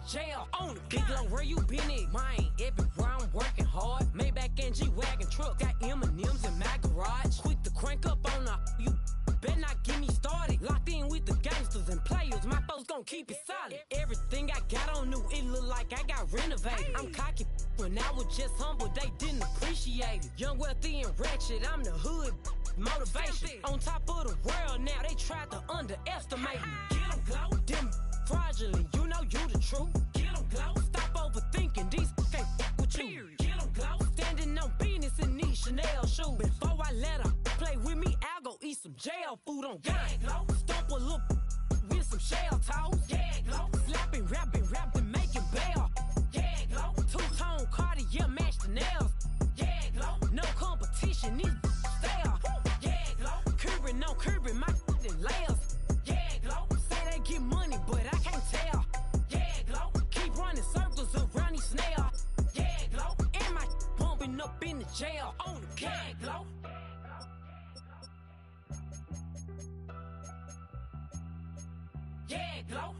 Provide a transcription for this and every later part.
jail on the big low, where you been at? Mine, everywhere I'm working hard. Maybach and G-Wagon truck, got M&M's in my garage. Quick to crank up on her, you better not get me started. Locked in with the gangsters and players, my folks gon' keep it solid. Everything I got on new, it look like I got renovated. I'm cocky, when I was just humble, they didn't appreciate it. Young, wealthy, and ratchet, I'm the hood motivation. On top of the world now, they tried to underestimate me. Get 'em glow, them fraudulent, you know you the truth. Get 'em glow, stop overthinking, these can't fuck with you. Get 'em glow, standing on business in these Chanel shoes. Before I let her play with me, I'll go eat some jail food on gang. Stomp a little with some shell toes. Yeah, glow, slapping, rapping, making bail. Yeah, glow, two-tone Cartier match the nails. Yeah, glow, no competition, these stale. Yeah, glow, curbing, no curbing, my layers. Yeah, glow, say they get money, but I can't tell. Yeah, glow, keep running circles around these snails. Yeah, glow, and my bumping up in the jail on the gang, glow. Yeah, glow.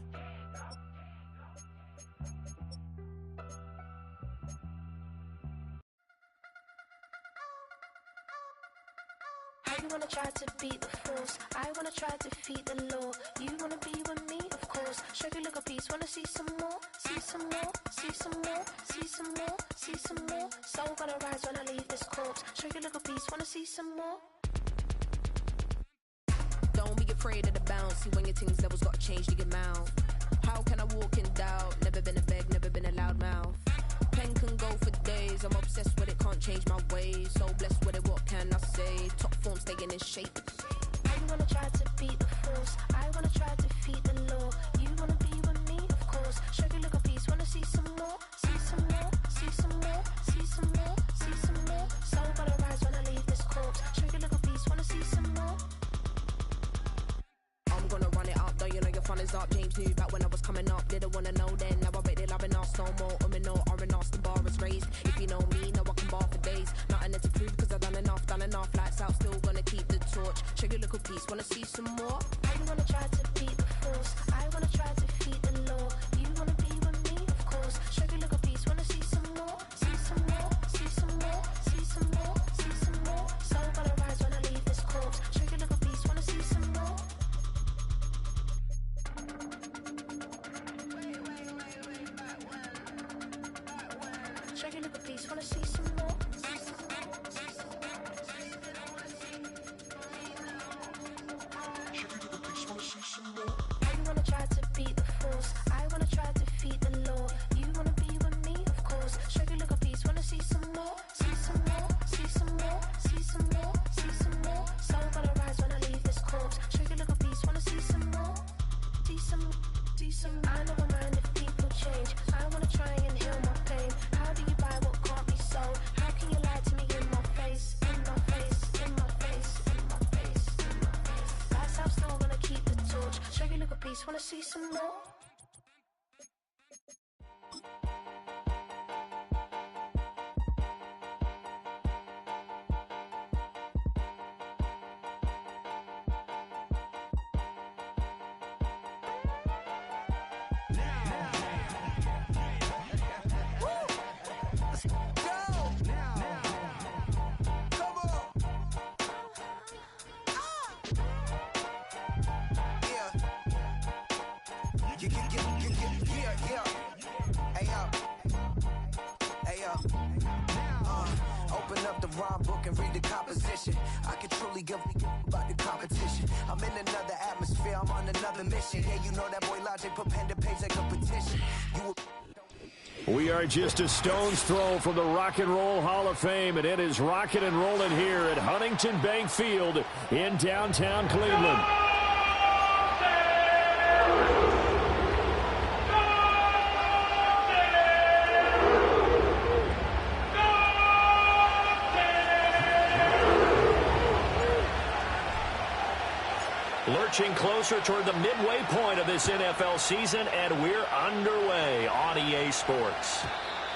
You wanna try to beat the force, I wanna try to defeat the law. You wanna be with me, of course. Show you look a piece, wanna see some more, see some more, see some more, see some more, see some more. Soul gonna rise when I leave this corpse. Show you look a piece, wanna see some more. Don't be afraid of the bounce. See when your things levels gotta change to get mouth. How can I walk in doubt? Never been a beg, never been a loud mouth. Pen can go for days. I'm obsessed with it, can't change my ways. So blessed with it, what can I say? Top form staying in shape. You wanna try to beat the force, I wanna try to defeat the law. You course. Show you look a piece, wanna see some more? See some more, see some more, see some more, see some more. Soul gonna rise when I leave this corpse. Show you look a piece, wanna see some more? I'm gonna run it up, though you know your fun is up. James knew back when I was coming up, didn't wanna know then. Now I bet they're loving us no more. No R&R's, the bar is raised. If you know me, now I can bar for days. Nothing to prove cause I've done enough. Lights out, still gonna keep the torch. Show you little piece, wanna see some more? I wanna try to beat the force. I wanna try to defeat the law. You wanna be with me, of course. Show you look a piece, wanna see some more? See some more, see some more, see some more, see some more. Soul gonna rise when I leave this corpse. Show you look a piece, wanna see some more? Show you look a piece, wanna see some more? I wanna try to beat the force. I wanna try to defeat the law. You wanna be with me, of course. Show you look a piece, wanna see some more? See some more, see some more, see some more, see some more. Soul gonna rise when I leave this corpse. Show you look a piece, wanna see some more? See some, see some. I never mind if people change. I wanna try and heal my pain. How do you buy what can't be sold? How can you lie to me in my face? In my face, in my face, in my face, in my face. That's how still gonna keep the torch. Show you look a piece, wanna see some more? Open up the rhyme book and read the composition. I can truly give about the competition. I'm in another atmosphere, I'm on another mission. Yeah, you know that boy Logic put pen to page like a petition. We are just a stone's throw from the Rock and Roll Hall of Fame, and it is rocking and rolling here at Huntington Bank Field in downtown Cleveland. Lurching closer toward the midway point of this NFL season, and we're underway on EA Sports.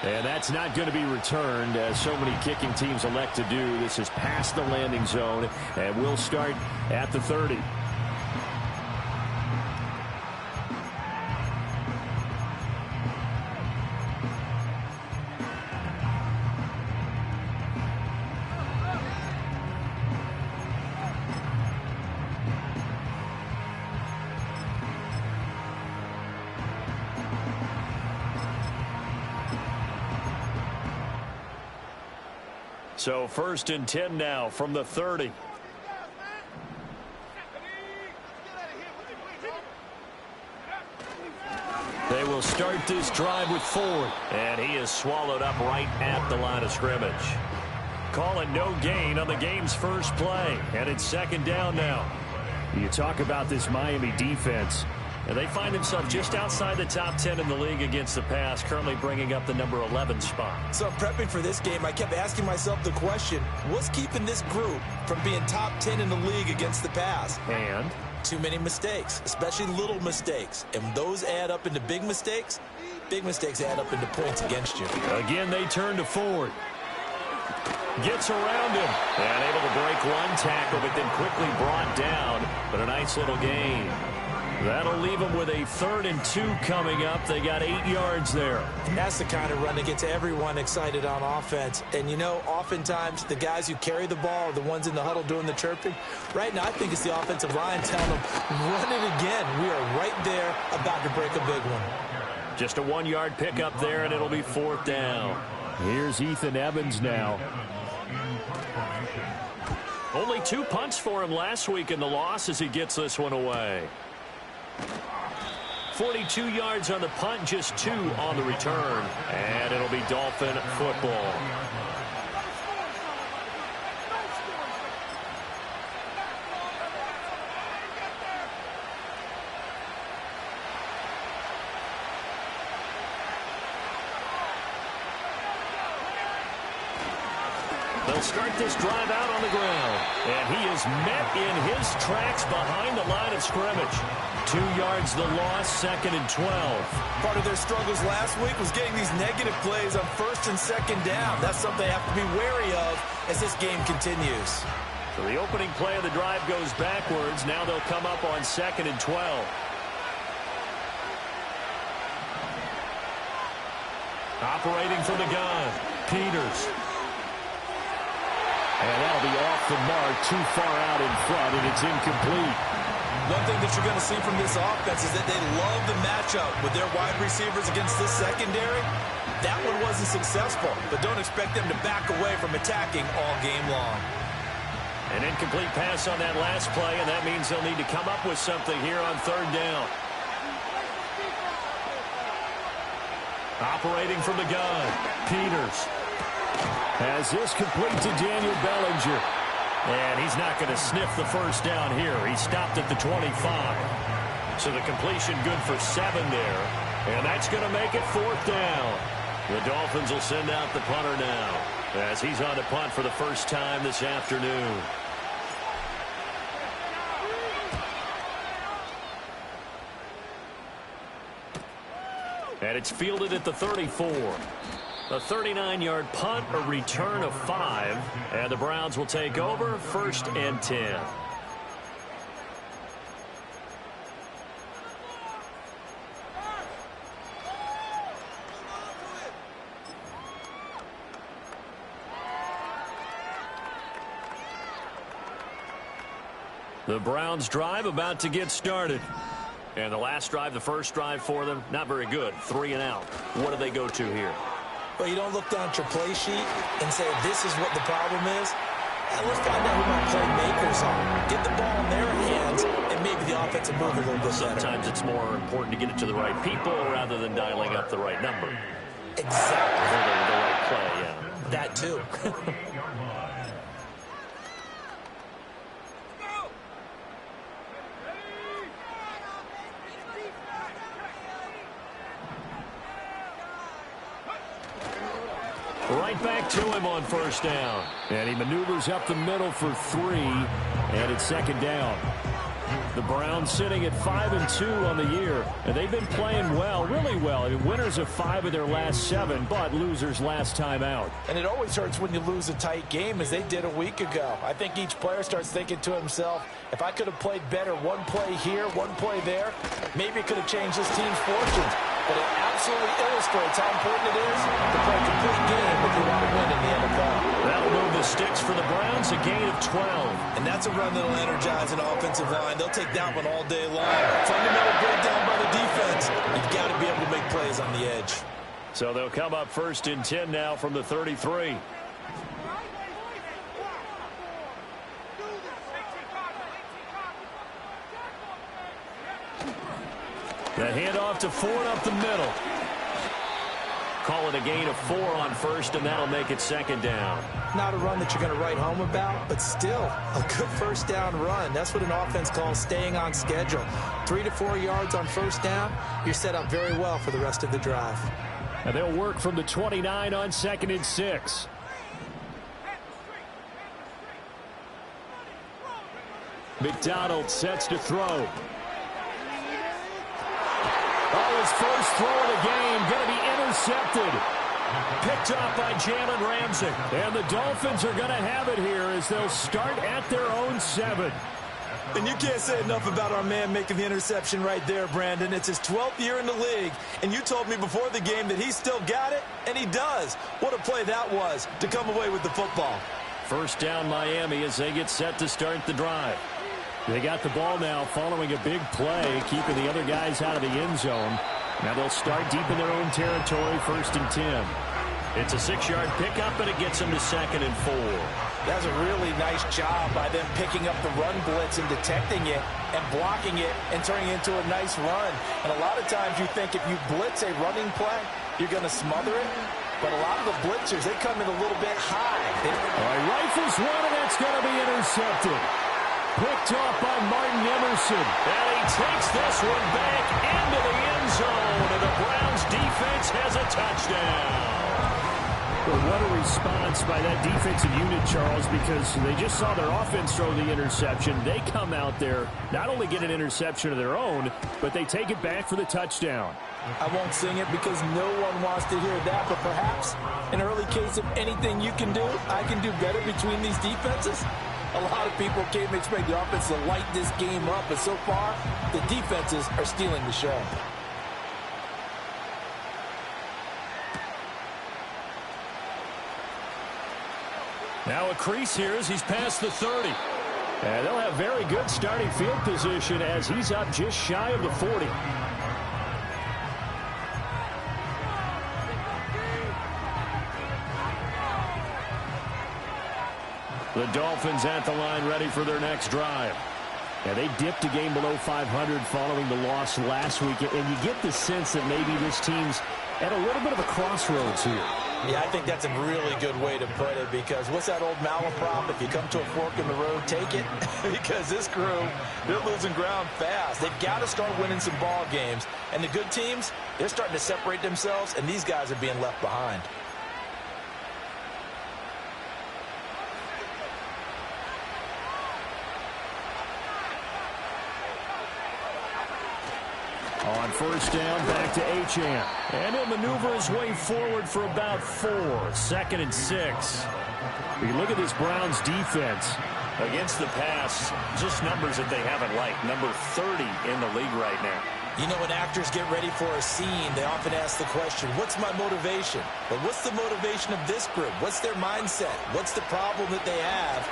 And that's not going to be returned, as so many kicking teams elect to do. This is past the landing zone, and we'll start at the 30. So 1st and 10 now from the 30. They will start this drive with Ford, and he is swallowed up right at the line of scrimmage. Calling no gain on the game's first play, and it's 2nd down now. You talk about this Miami defense, and they find themselves just outside the top 10 in the league against the pass, currently bringing up the number 11 spot. So prepping for this game, I kept asking myself the question, what's keeping this group from being top 10 in the league against the pass? And too many mistakes, especially little mistakes. And those add up into big mistakes. Big mistakes add up into points against you. Again, they turn to Ford. Gets around him and able to break one tackle, but then quickly brought down. But a nice little gain. That'll leave them with a 3rd and 2 coming up. They got 8 yards there. That's the kind of run that gets everyone excited on offense. And, you know, oftentimes the guys who carry the ball are the ones in the huddle doing the chirping. Right now, I think it's the offensive line telling them, run it again. We are right there about to break a big one. Just a 1-yard pickup there, and it'll be 4th down. Here's Ethan Evans now. Only 2 punts for him last week in the loss as he gets this one away. 42 yards on the punt, just 2 on the return. And it'll be Dolphin football. They'll start this drive out on the ground. And he is met in his tracks behind the line of scrimmage. 2 yards the loss, 2nd and 12. Part of their struggles last week was getting these negative plays on 1st and 2nd down. That's something they have to be wary of as this game continues. So the opening play of the drive goes backwards. Now they'll come up on 2nd and 12. Operating from the gun, Peters. And that'll be off the mark, too far out in front, and it's incomplete. One thing that you're going to see from this offense is that they love the matchup with their wide receivers against this secondary. That one wasn't successful, but don't expect them to back away from attacking all game long. An incomplete pass on that last play, and that means they'll need to come up with something here on 3rd down. Operating from the gun, Peters has this complete to Daniel Bellinger. And he's not going to sniff the first down here. He stopped at the 25. So the completion good for 7 there. And that's going to make it 4th down. The Dolphins will send out the punter now as he's on to punt for the first time this afternoon. And it's fielded at the 34. A 39-yard punt, a return of 5, and the Browns will take over 1st and 10. The Browns drive about to get started. And the last drive, the first drive for them, not very good. 3 and out. What do they go to here? Well, you don't look down at your play sheet and say, this is what the problem is. Let's find out who my playmakers are. Get the ball in their hands, and maybe the offense will move a little bit better. Sometimes it's more important to get it to the right people rather than dialing up the right number. Exactly. The right play, yeah. That too. Right back to him on 1st down. And he maneuvers up the middle for 3, and it's 2nd down. The Browns sitting at 5-2 on the year, and they've been playing well, really well. I mean, winners of 5 of their last 7, but losers last time out. And it always hurts when you lose a tight game, as they did a week ago. I think each player starts thinking to himself, if I could have played better one play here, one play there, maybe it could have changed this team's fortunes. But it absolutely illustrates how important it is to play a complete game if you want to win in the NFL. That'll move the sticks for the Browns, a gain of 12. And that's a run that'll energize an offensive line. They'll take that one all day long. Fundamental breakdown by the defense. You've got to be able to make plays on the edge. So they'll come up 1st and 10 now from the 33. The handoff to Ford up the middle. Call it a gain of 4 on 1st, and that'll make it 2nd down. Not a run that you're going to write home about, but still a good 1st down run. That's what an offense calls staying on schedule. 3 to 4 yards on 1st down, you're set up very well for the rest of the drive. And they'll work from the 29 on 2nd and 6. McDonald sets to throw. Oh, his first throw of the game going to be intercepted. Picked off by Jalen Ramsey. And the Dolphins are going to have it here as they'll start at their own 7. And you can't say enough about our man making the interception right there, Brandon. It's his 12th year in the league, and you told me before the game that he still got it, and he does. What a play that was to come away with the football. 1st down Miami as they get set to start the drive. They got the ball now following a big play, keeping the other guys out of the end zone. Now they'll start deep in their own territory, 1st and 10. It's a 6-yard pickup, and it gets them to 2nd and 4. That's a really nice job by them picking up the run blitz and detecting it and blocking it and turning it into a nice run. And a lot of times you think if you blitz a running play, you're going to smother it. But a lot of the blitzers, they come in a little bit high. All right, rifles one, and that's going to be intercepted. Picked off by Martin Emerson. And he takes this one back into the end zone. And the Browns defense has a touchdown. Well, what a response by that defensive unit, Charles, because they just saw their offense throw the interception. They come out there, not only get an interception of their own, but they take it back for the touchdown. I won't sing it because no one wants to hear that, but perhaps an early case of anything you can do, I can do better between these defenses. A lot of people came expect the offense to light this game up, but so far, the defenses are stealing the show. Now a crease here as he's past the 30. And they'll have very good starting field position as he's up just shy of the 40. The Dolphins at the line ready for their next drive. Yeah, they dipped a game below 500 following the loss last week. And you get the sense that maybe this team's at a little bit of a crossroads here. Yeah, I think that's a really good way to put it because what's that old malaprop? If you come to a fork in the road, take it. Because this crew, they're losing ground fast. They've got to start winning some ball games. And the good teams, they're starting to separate themselves, and these guys are being left behind. On first down, back to Achane. And he'll maneuver his way forward for about 4. 2nd and 6. You look at this Browns defense against the pass, just numbers that they haven't liked. Number 30 in the league right now. You know, when actors get ready for a scene, they often ask the question, what's my motivation? But what's the motivation of this group? What's their mindset? What's the problem that they have?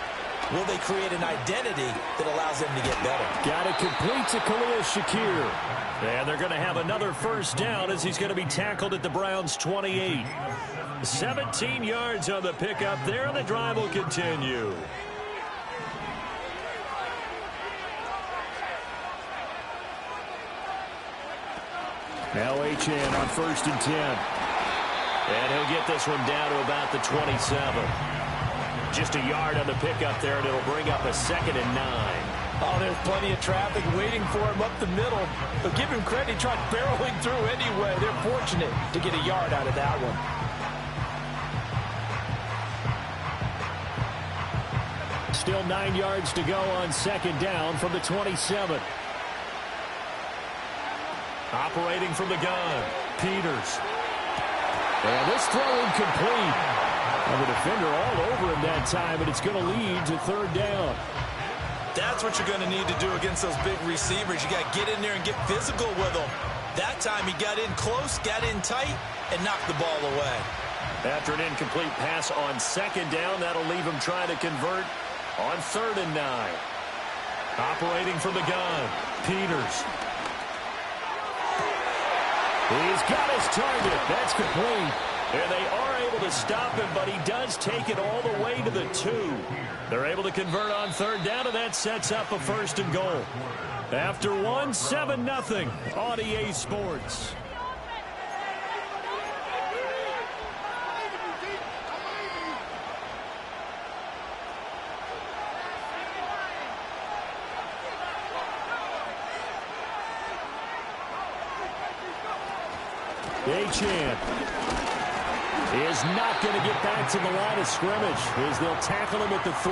Will they create an identity that allows them to get better? Got it complete to Khalil Shakir. And they're going to have another first down as he's going to be tackled at the Browns' 28. 17 yards on the pickup there, and the drive will continue. Now Achane on 1st and 10. And he'll get this one down to about the 27. Just a yard on the pickup there, and it'll bring up a 2nd and 9. Oh, there's plenty of traffic waiting for him up the middle. But give him credit, he tried barreling through anyway. They're fortunate to get a yard out of that one. Still 9 yards to go on 2nd down from the 27. Operating from the gun, Peters. And this throw incomplete. And the defender all over him that time, and it's going to lead to 3rd down. That's what you're going to need to do against those big receivers. You got to get in there and get physical with them. That time he got in close, got in tight, and knocked the ball away. After an incomplete pass on 2nd down, that'll leave him trying to convert on 3rd and 9. Operating from the gun, Peters. He's got his target. That's complete. And they are able to stop him, but he does take it all the way to the 2. They're able to convert on 3rd down, and that sets up a 1st and goal. After 1, 7-0 on EA Sports. Achane is not going to get back to the line of scrimmage as they'll tackle him at the 3.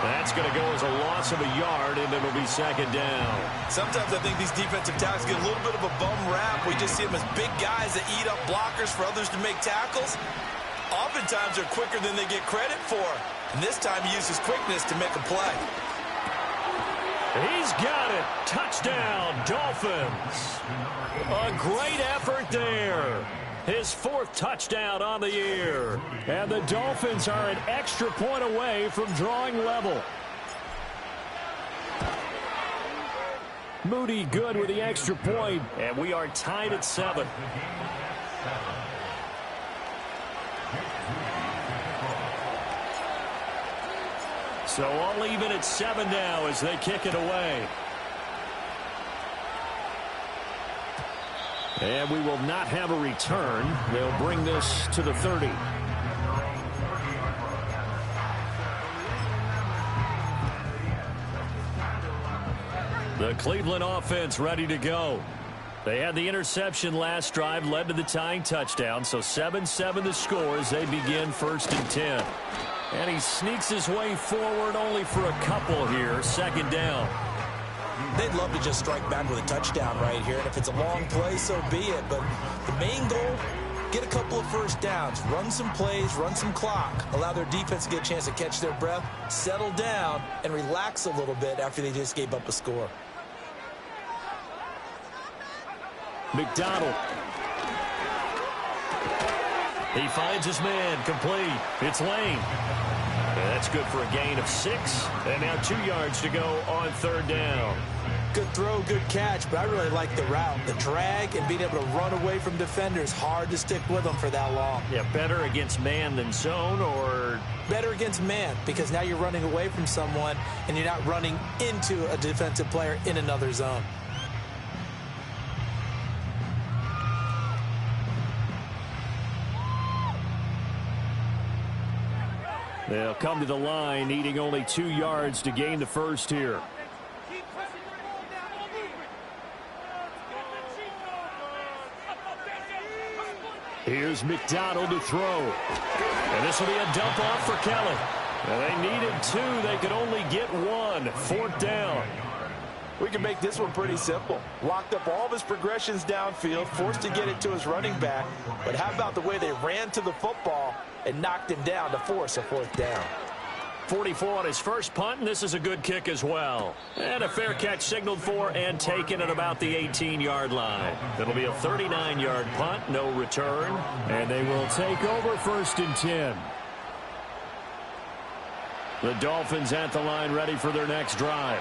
That's going to go as a loss of a yard, and it'll be 2nd down. Sometimes I think these defensive tackles get a little bit of a bum rap. We just see them as big guys that eat up blockers for others to make tackles. Oftentimes they're quicker than they get credit for. And this time he uses quickness to make a play. He's got it. Touchdown, Dolphins. A great effort there. His 4th touchdown on the year. And the Dolphins are an extra point away from drawing level. Moody good with the extra point, and we are tied at 7. So all even at 7 now as they kick it away. And we will not have a return. They'll bring this to the 30. The Cleveland offense ready to go. They had the interception last drive, led to the tying touchdown, so 7-7 the score as they begin 1st and 10. And he sneaks his way forward only for a couple here, 2nd down. They'd love to just strike back with a touchdown right here, and if it's a long play, so be it. But the main goal, get a couple of first downs, run some plays, run some clock, allow their defense to get a chance to catch their breath, settle down, and relax a little bit after they just gave up a score. McDonald. He finds his man, complete. It's Lane. And that's good for a gain of 6. And now 2 yards to go on 3rd down. Good throw, good catch, but I really like the route. The drag and being able to run away from defenders, hard to stick with them for that long. Yeah, better against man than zone, or? Better against man, because now you're running away from someone and you're not running into a defensive player in another zone. They'll come to the line, needing only 2 yards to gain the first here. Here's McDonald to throw. And this will be a dump off for Kelly. And they needed 2. They could only get 1. 4th down. We can make this one pretty simple. Locked up all of his progressions downfield, forced to get it to his running back. But how about the way they ran to the football and knocked him down to force a 4th down? 44 on his first punt, and this is a good kick as well. And a fair catch signaled for and taken at about the 18-yard line. It'll be a 39-yard punt, no return, and they will take over 1st and 10. The Dolphins at the line, ready for their next drive.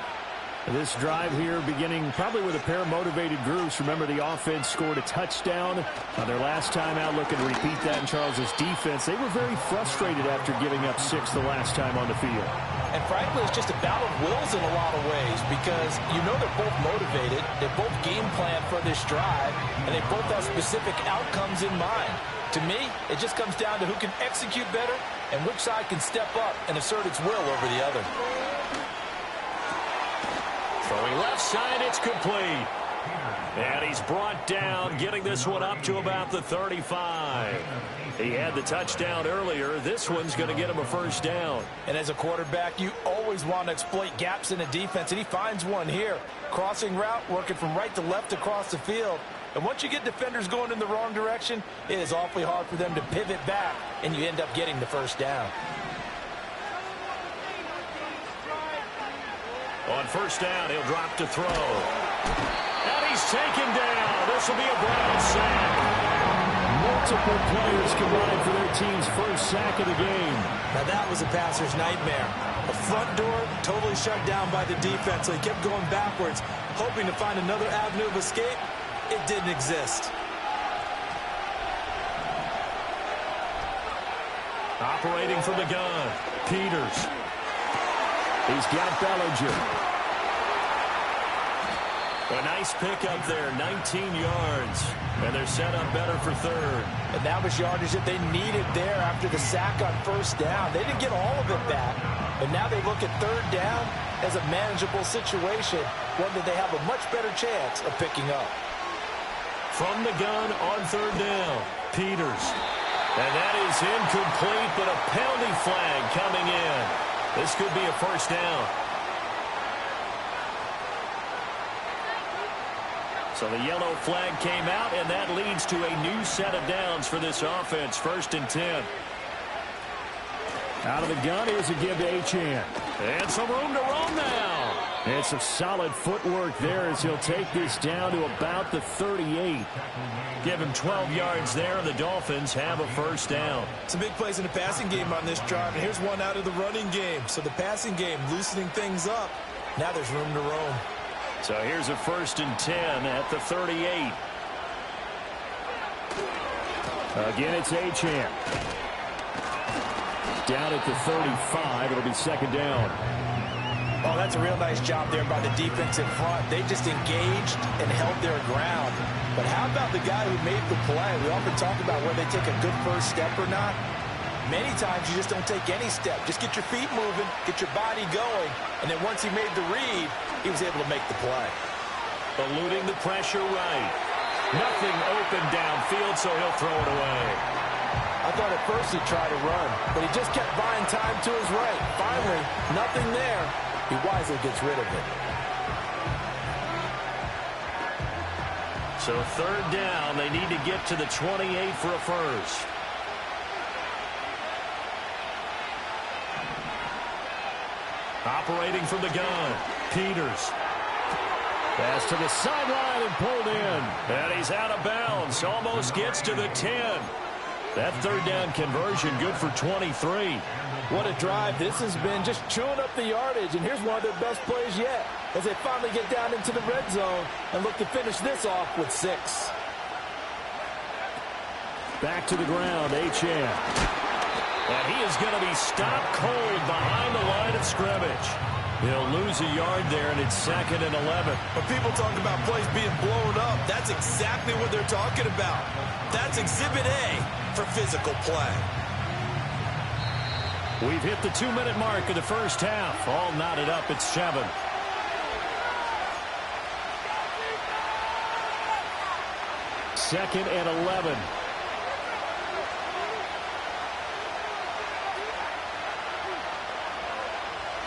This drive here beginning probably with a pair of motivated groups. Remember, the offense scored a touchdown on their last time out, looking to repeat that in Charles's defense. They were very frustrated after giving up 6 the last time on the field. And frankly, it's just a battle of wills in a lot of ways, because you know they're both motivated, they both game plan for this drive, and they both have specific outcomes in mind. To me, it just comes down to who can execute better and which side can step up and assert its will over the other. Throwing left side, it's complete. And he's brought down, getting this one up to about the 35. He had the touchdown earlier. This one's going to get him a 1st down. And as a quarterback, you always want to exploit gaps in a defense, and he finds one here. Crossing route, working from right to left across the field. And once you get defenders going in the wrong direction, it is awfully hard for them to pivot back, and you end up getting the 1st down. On 1st down, he'll drop to throw. And he's taken down. This will be a Brown sack. Multiple players combined for their team's 1st sack of the game. Now that was a passer's nightmare. The front door totally shut down by the defense, so he kept going backwards, hoping to find another avenue of escape. It didn't exist. Operating from the gun, Peters. He's got Bellinger. A nice pickup there, 19 yards. And they're set up better for 3rd. And that was yardage that they needed there after the sack on 1st down. They didn't get all of it back. But now they look at 3rd down as a manageable situation, one that they have a much better chance of picking up. From the gun on 3rd down, Peters. And that is incomplete, but a penalty flag coming in. This could be a 1st down. So the yellow flag came out, and that leads to a new set of downs for this offense. 1st and 10. Out of the gun, here's a give to Achane. And some room to roam now. And some solid footwork there as he'll take this down to about the 38. Give him 12 yards there, and the Dolphins have a 1st down. Some big plays in the passing game on this drive, and here's one out of the running game. So the passing game loosening things up. Now there's room to roam. So here's a 1st and 10 at the 38. Again, it's Achane. Down at the 35. It'll be 2nd down. Oh, that's a real nice job there by the defense in front. They just engaged and held their ground. But how about the guy who made the play? We often talk about whether they take a good first step or not. Many times you just don't take any step. Just get your feet moving, get your body going, and then once he made the read, he was able to make the play. Eluding the pressure right. Nothing open downfield, so he'll throw it away. I thought at first he'd try to run, but he just kept buying time to his right. Finally, nothing there. He wisely gets rid of it. So third down, they need to get to the 28 for a first. Operating from the gun, Peters. Pass to the sideline and pulled in. And he's out of bounds. Almost gets to the 10. That third down conversion good for 23. What a drive this has been, just chewing up the yardage. And here's one of their best plays yet as they finally get down into the red zone and look to finish this off with 6. Back to the ground, Achane. And he is going to be stopped cold behind the line of scrimmage. He'll lose a yard there, and it's 2nd and 11. When people talk about plays being blown up, that's exactly what they're talking about. That's Exhibit A for physical play. We've hit the 2-minute mark of the first half. All knotted up at 7. Second and 11.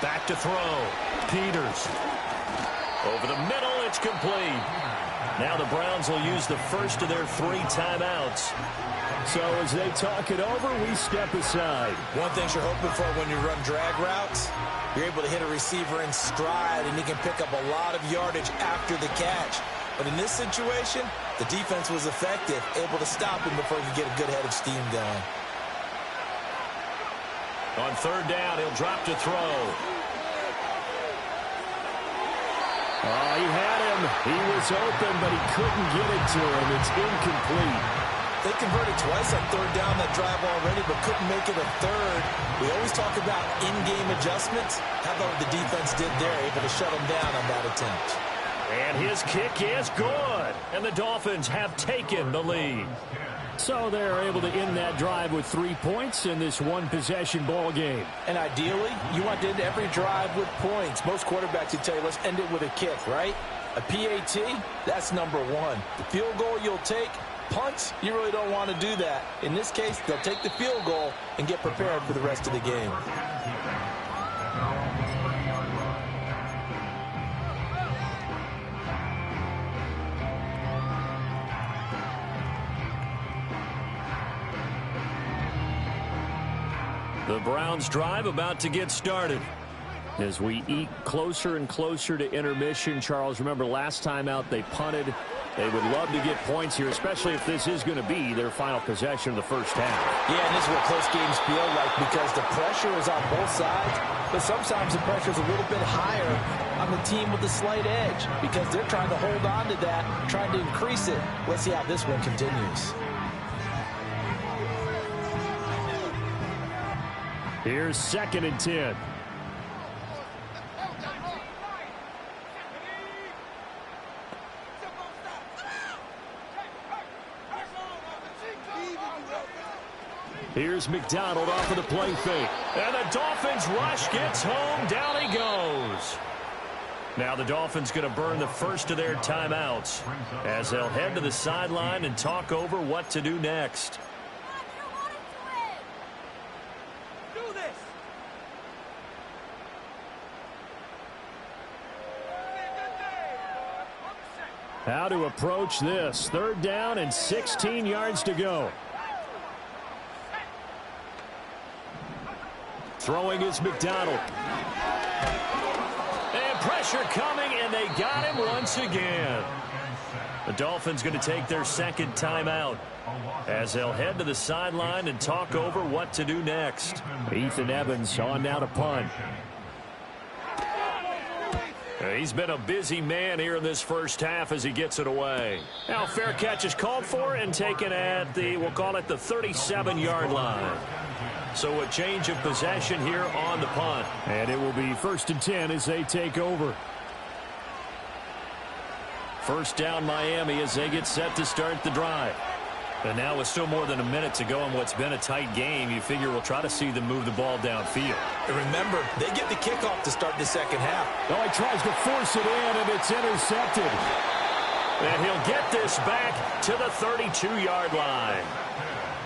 Back to throw. Peters. Over the middle, it's complete. Now the Browns will use the first of their 3 timeouts. So as they talk it over, we step aside. One thing you're hoping for when you run drag routes, you're able to hit a receiver in stride, and he can pick up a lot of yardage after the catch. But in this situation, the defense was effective, able to stop him before he could get a good head of steam going. On third down, he'll drop to throw. Oh, he had him. He was open, but he couldn't get it to him. It's incomplete. They converted twice on third down that drive already, but couldn't make it a third. We always talk about in-game adjustments. How about what the defense did there, able to shut him down on that attempt. And his kick is good. And the Dolphins have taken the lead. So they're able to end that drive with 3 points in this one-possession ball game. And ideally, you want to end every drive with points. Most quarterbacks would tell you, let's end it with a kick, right? A PAT, that's number 1. The field goal you'll take. Punts, you really don't want to do that. In this case, they'll take the field goal and get prepared for the rest of the game. The Browns drive about to get started. As we eat closer and closer to intermission, Charles, remember last time out they punted. They would love to get points here, especially if this is going to be their final possession of the first half. Yeah, and this is what close games feel like because the pressure is on both sides, but sometimes the pressure is a little bit higher on the team with the slight edge because they're trying to hold on to that, trying to increase it. Let's see how this one continues. Here's 2nd and 10. Here's McDonald off of the play fake. And the Dolphins rush gets home. Down he goes. Now the Dolphins going to burn the first of their timeouts as they'll head to the sideline and talk over what to do next. How to approach this. Third down and 16 yards to go. Throwing is McDonald. And pressure coming, and they got him once again. The Dolphins going to take their 2nd timeout as they'll head to the sideline and talk over what to do next. Ethan Evans on now to punt. He's been a busy man here in this first half as he gets it away. Now fair catch is called for and taken at the, we'll call it the 37-yard line. So a change of possession here on the punt. And it will be 1st and 10 as they take over. First down Miami as they get set to start the drive. And now with still more than a minute to go in what's been a tight game, you figure we'll try to see them move the ball downfield. And remember, they get the kickoff to start the second half. Oh, he tries to force it in, and it's intercepted. And he'll get this back to the 32-yard line.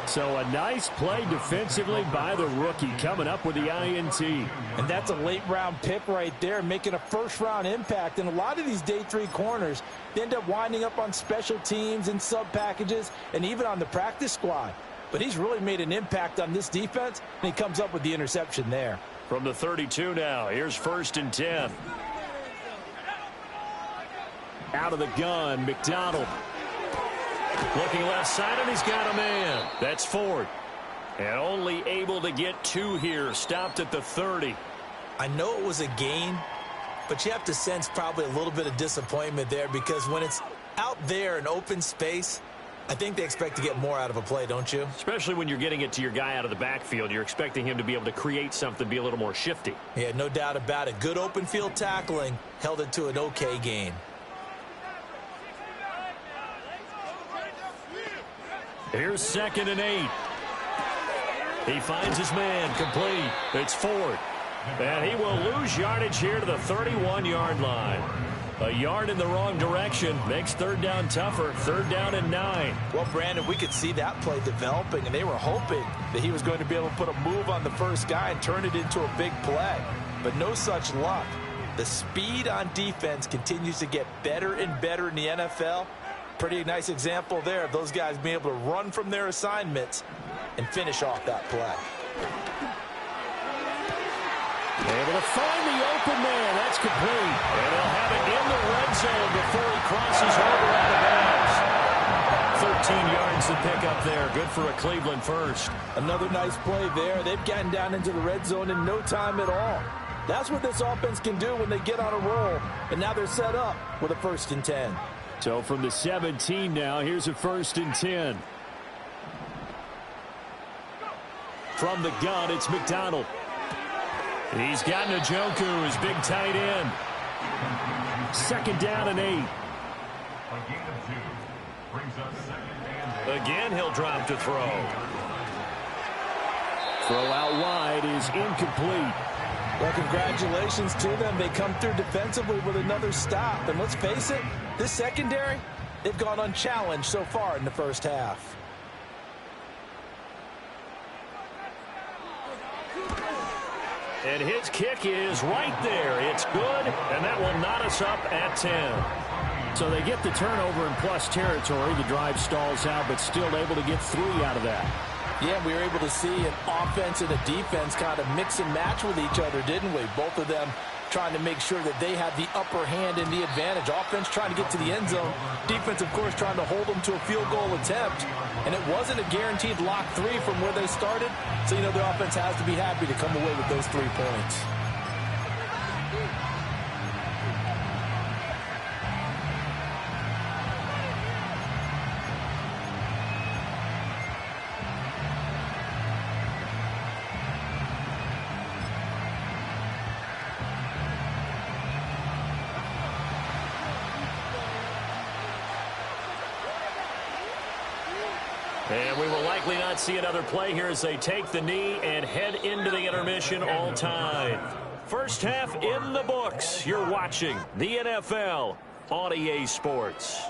So a nice play defensively by the rookie, coming up with the INT. And that's a late-round pick right there, making a first-round impact. And a lot of these day 3 corners, they end up winding up on special teams and sub-packages and even on the practice squad. But he's really made an impact on this defense, and he comes up with the interception there. From the 32 now, here's 1st and 10. Out of the gun, McDonald. Looking left side, and he's got a man. That's Ford. And only able to get 2 here. Stopped at the 30. I know it was a gain, but you have to sense probably a little bit of disappointment there, because when it's out there in open space, I think they expect to get more out of a play, don't you? Especially when you're getting it to your guy out of the backfield. You're expecting him to be able to create something, be a little more shifty. Yeah, no doubt about it. Good open field tackling held it to an okay gain. Here's 2nd and 8. He finds his man, complete. It's Ford. And he will lose yardage here to the 31-yard line. A yard in the wrong direction makes 3rd down tougher. 3rd down and 9. Well, Brandon, we could see that play developing, and they were hoping that he was going to be able to put a move on the first guy and turn it into a big play. But no such luck. The speed on defense continues to get better and better in the NFL. Pretty nice example there of those guys being able to run from their assignments and finish off that play. Able to find the open man. That's complete. And they'll have it in the red zone before he crosses over out of bounds. 13 yards to pick up there. Good for a Cleveland first. Another nice play there. They've gotten down into the red zone in no time at all. That's what this offense can do when they get on a roll. And now they're set up with a 1st and 10. So from the 17 now, here's a 1st and 10. From the gun, it's McDonald. He's got Njoku, his big tight end. 2nd down and 8. Again, he'll drop to throw. Throw out wide is incomplete. Well, congratulations to them. They come through defensively with another stop. And let's face it, this secondary, they've gone unchallenged so far in the first half. And his kick is right there. It's good, and that will knot us up at 10. So they get the turnover in plus territory. The drive stalls out, but still able to get 3 out of that. Yeah, we were able to see an offense and a defense kind of mix and match with each other, didn't we? Both of them trying to make sure that they had the upper hand and the advantage. Offense trying to get to the end zone. Defense, of course, trying to hold them to a field goal attempt. And it wasn't a guaranteed lock 3 from where they started. So, you know, the offense has to be happy to come away with those 3 points. And we will likely not see another play here as they take the knee and head into the intermission all tied. First half in the books. You're watching the NFL on EA Sports.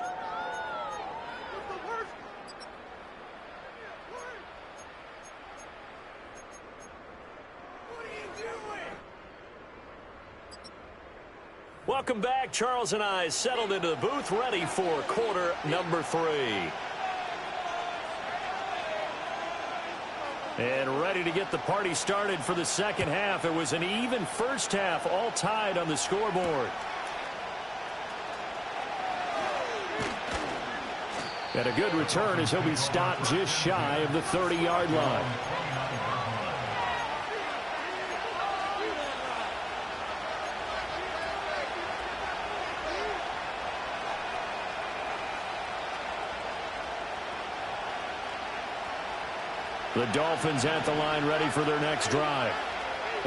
Welcome back. Charles and I settled into the booth, ready for quarter number 3. And ready to get the party started for the second half. It was an even first half, all tied on the scoreboard. And a good return as he'll be stopped just shy of the 30-yard line. The Dolphins at the line, ready for their next drive.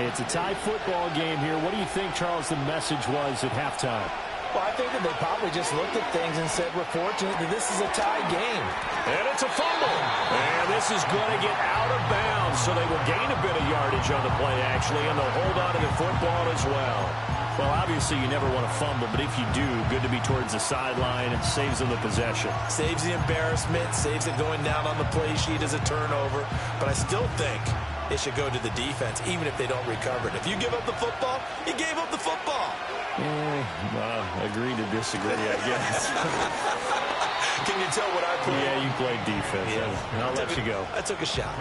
It's a tie football game here. What do you think, Charles, the message was at halftime? Well, I think that they probably just looked at things and said, we're fortunate that this is a tie game. And it's a fumble. And this is going to get out of bounds, so they will gain a bit of yardage on the play, actually, and they'll hold on to the football as well. Well, obviously you never want to fumble, but if you do, good to be towards the sideline. It saves them the possession. Saves the embarrassment, saves it going down on the play sheet as a turnover. But I still think it should go to the defense, even if they don't recover it. If you give up the football, you gave up the football. Agree to disagree, I guess. Can you tell what I played? Yeah, you played defense. Yeah. I'll let you go. I took a shot.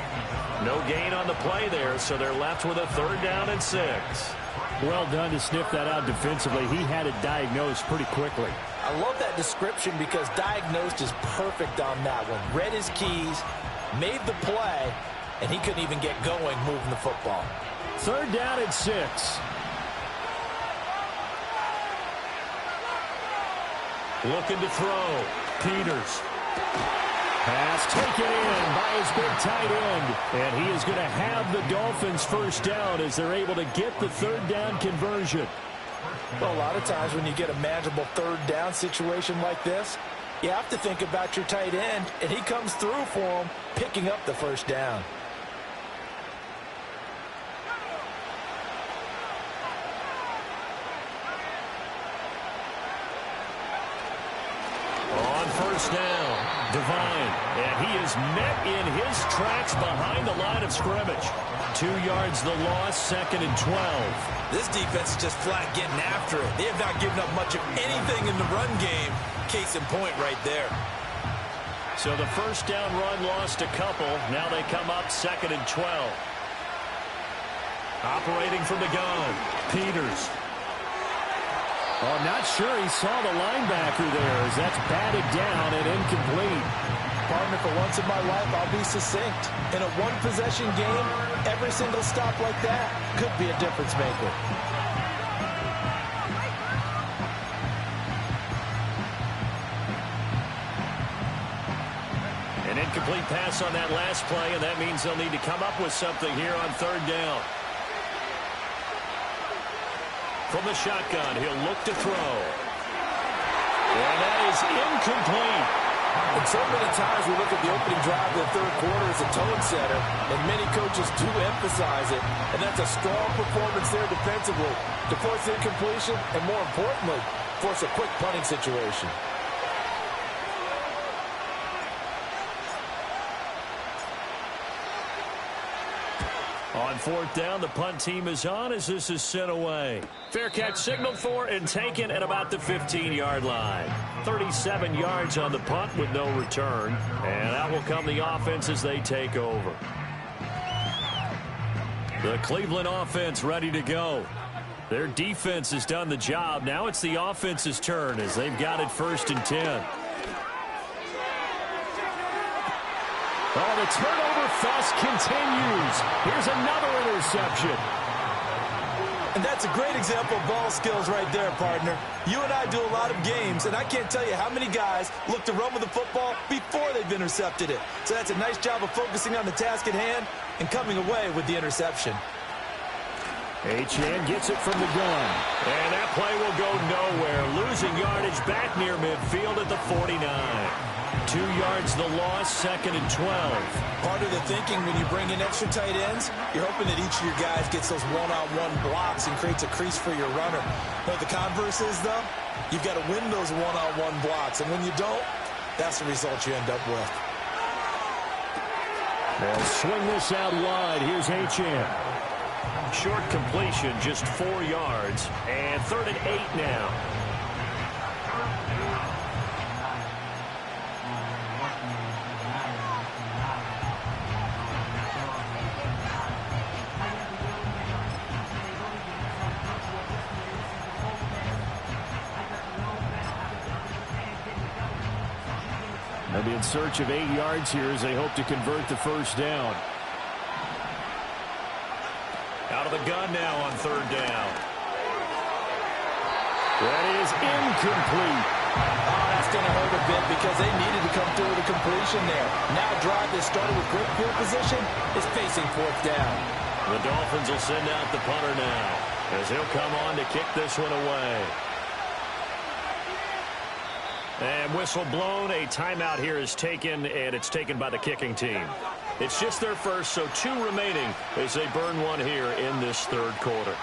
No gain on the play there, so they're left with a 3rd down and 6. Well done to sniff that out defensively. He had it diagnosed pretty quickly. I love that description because diagnosed is perfect on that one. Read his keys, made the play, and he couldn't even get going moving the football. 3rd down and 6. Looking to throw. Peters. Pass taken in by his big tight end. And he is going to have the Dolphins 1st down as they're able to get the 3rd down conversion. Well, a lot of times when you get a manageable 3rd down situation like this, you have to think about your tight end, and he comes through for him, picking up the 1st down. On 1st down, Devine, and he is met in his tracks behind the line of scrimmage. 2 yards the loss, 2nd and 12. This defense is just flat getting after it. They have not given up much of anything in the run game. Case in point right there. So the 1st down run lost a couple. Now they come up 2nd and 12. Operating from the gun, Peters. Well, I'm not sure he saw the linebacker there as that's batted down and incomplete. Partner, for once in my life, I'll be succinct. In a one-possession game, every single stop like that could be a difference maker. An incomplete pass on that last play, and that means they'll need to come up with something here on 3rd down. From the shotgun, he'll look to throw. And that is incomplete. And so many times we look at the opening drive of the 3rd quarter as a tone setter, and many coaches do emphasize it, and that's a strong performance there defensively to force incompletion and, more importantly, force a quick punting situation. On 4th down, the punt team is on as this is sent away. Fair catch signaled for and taken at about the 15-yard line. 37 yards on the punt with no return. And out will come the offense as they take over. The Cleveland offense ready to go. Their defense has done the job. Now it's the offense's turn as they've got it 1st and 10. Oh, the turnover fest continues. Here's another interception. And that's a great example of ball skills right there, partner. You and I do a lot of games, and I can't tell you how many guys look to run with the football before they've intercepted it. So that's a nice job of focusing on the task at hand and coming away with the interception. Achane gets it from the gun. And that play will go nowhere. Losing yardage back near midfield at the 49. 2 yards the loss, 2nd and 12. Part of the thinking when you bring in extra tight ends, you're hoping that each of your guys gets those one-on-one blocks and creates a crease for your runner. But the converse is, though, you've got to win those one-on-one blocks. And when you don't, that's the result you end up with. They'll swing this out wide. Here's Achane. Short completion, just 4 yards. And 3rd and 8 now. They'll be in search of 8 yards here as they hope to convert the 1st down. Out of the gun now on 3rd down. That is incomplete. Oh, that's going to hurt a bit because they needed to come through with a completion there. Now a drive that started with great field position is facing 4th down. The Dolphins will send out the punter now as he'll come on to kick this one away. And whistle blown. A timeout here is taken, and it's taken by the kicking team. It's just their first, so 2 remaining as they burn one here in this 3rd quarter.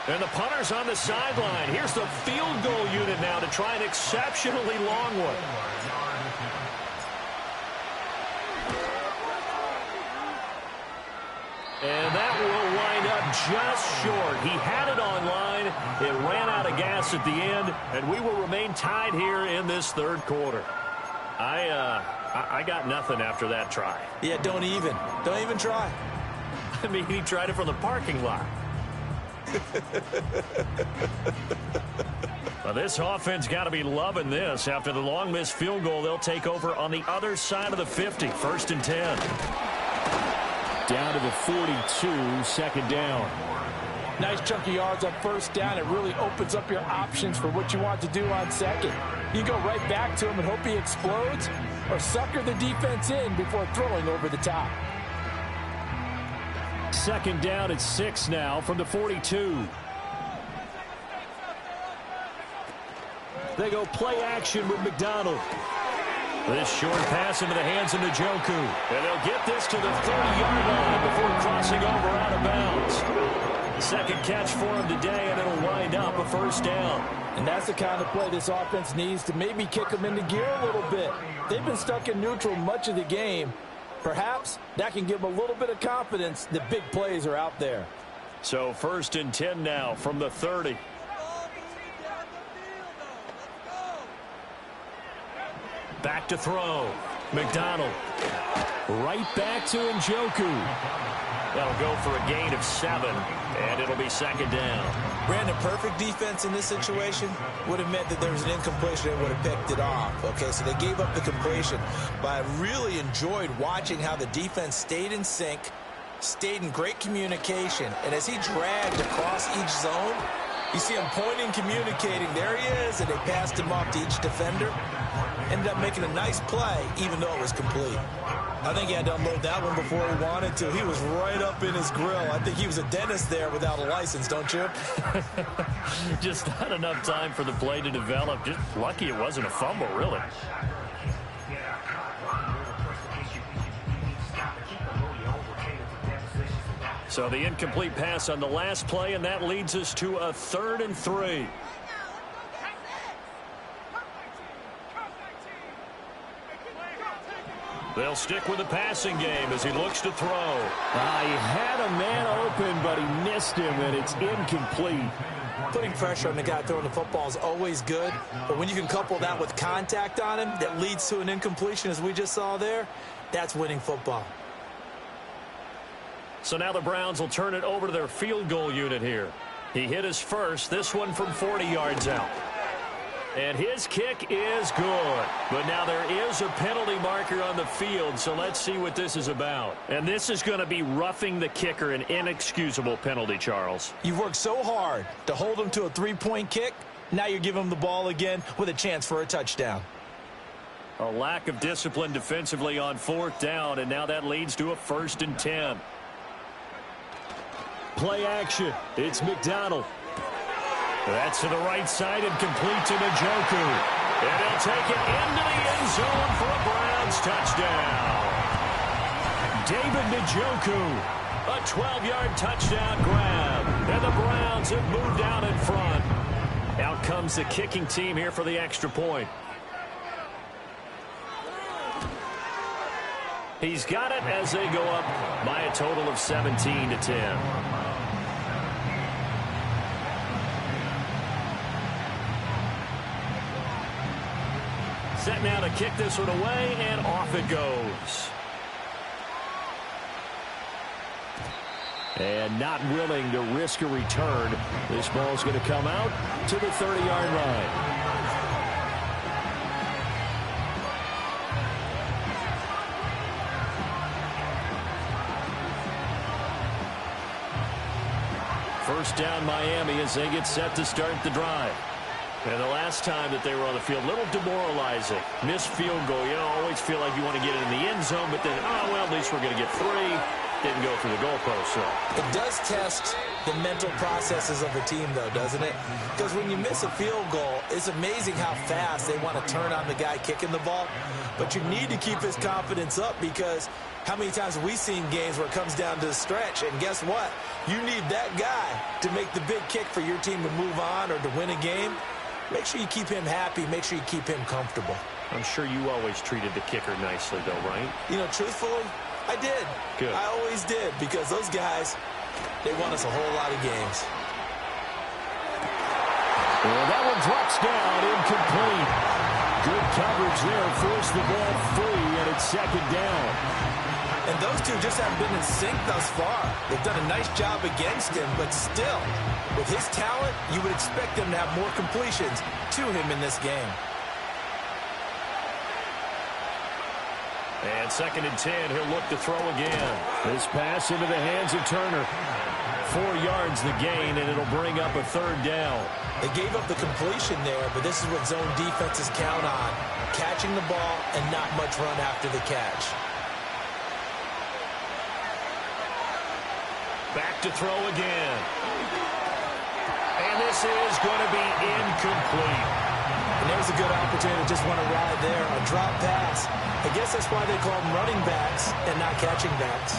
And the punter's on the sideline. Here's the field goal unit now to try an exceptionally long one. And that will wind up just short. He had it on line. It ran out of gas at the end, and we will remain tied here in this third quarter. I got nothing after that try. Yeah, don't even try. I mean, he tried it from the parking lot. Well, this offense got to be loving this. After the long missed field goal, they'll take over on the other side of the 50. 1st and 10. Down to the 42, second down. Nice chunk of yards on 1st down. It really opens up your options for what you want to do on 2nd. You go right back to him and hope he explodes, or sucker the defense in before throwing over the top. 2nd down at 6 now from the 42. They go play action with McDonald. This short pass into the hands of Njoku. And they'll get this to the 30-yard line before crossing over out of bounds. Second catch for him today, and it'll wind up a 1st down. And that's the kind of play this offense needs to maybe kick them into gear a little bit. They've been stuck in neutral much of the game. Perhaps that can give them a little bit of confidence that big plays are out there. So 1st and 10 now from the 30. Back to throw. McDonald. Right back to Njoku. That'll go for a gain of 7, and it'll be 2nd down. Brandon, perfect defense in this situation would have meant that there was an incompletion that would have picked it off. Okay, so they gave up the completion. But I really enjoyed watching how the defense stayed in sync, stayed in great communication, and as he dragged across each zone, you see him pointing, communicating. There he is, and they passed him off to each defender. Ended up making a nice play, even though it was complete. I think he had to unload that one before he wanted to. He was right up in his grill. I think he was a dentist there without a license, don't you? Just not enough time for the play to develop. Just lucky it wasn't a fumble, really. So the incomplete pass on the last play, and that leads us to a 3rd and 3. They'll stick with the passing game as he looks to throw. He had a man open, but he missed him, and it's incomplete. Putting pressure on the guy throwing the football is always good, but when you can couple that with contact on him that leads to an incompletion, as we just saw there, that's winning football. So now the Browns will turn it over to their field goal unit here. He hit his first, this one from 40 yards out. And his kick is good. But now there is a penalty marker on the field, so let's see what this is about. And this is going to be roughing the kicker, an inexcusable penalty, Charles. You've worked so hard to hold him to a 3-point kick. Now you're giving him the ball again with a chance for a touchdown. A lack of discipline defensively on 4th down, and now that leads to a 1st and 10. Play action. It's McDonald. That's to the right side and complete to Njoku. And he'll take it into the end zone for a Browns touchdown. David Njoku, a 12-yard touchdown grab. And the Browns have moved out in front. Out comes the kicking team here for the extra point. He's got it as they go up by a total of 17-10. Set now to kick this one away, and off it goes. And not willing to risk a return. This ball's going to come out to the 30-yard line. First down Miami as they get set to start the drive. And the last time that they were on the field, a little demoralizing. Missed field goal. You know, always feel like you want to get it in the end zone, but then, oh, well, at least we're going to get 3. didn't go through the goalpost, though. It does test the mental processes of the team, though, doesn't it? Because when you miss a field goal, it's amazing how fast they want to turn on the guy kicking the ball. But you need to keep his confidence up, because how many times have we seen games where it comes down to the stretch? And guess what? You need that guy to make the big kick for your team to move on or to win a game. Make sure you keep him happy. Make sure you keep him comfortable. I'm sure you always treated the kicker nicely, though, right? You know, truthfully, I did. Good. I always did, because those guys, they won us a whole lot of games. Well, that one drops down, incomplete. Good coverage there, forced the ball free, and it's second down. And those two just haven't been in sync thus far. They've done a nice job against him, but still, with his talent, you would expect them to have more completions to him in this game. And 2nd and 10, he'll look to throw again. This pass into the hands of Turner. 4 yards the gain, and it'll bring up a 3rd down. They gave up the completion there, but this is what zone defenses count on: catching the ball and not much run after the catch. Back to throw again. And this is going to be incomplete. And there's a good opportunity to just want to ride there, a drop pass. I guess that's why they call them running backs and not catching backs.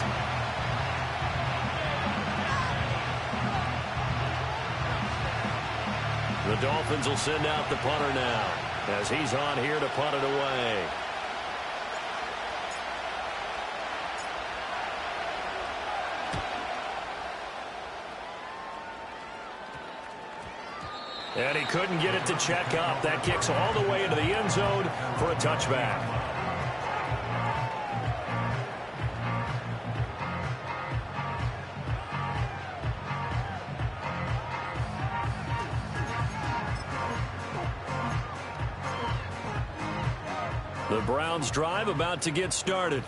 The Dolphins will send out the punter now, as he's on here to punt it away. And he couldn't get it to check up. That kicks all the way into the end zone for a touchback. The Browns' drive about to get started.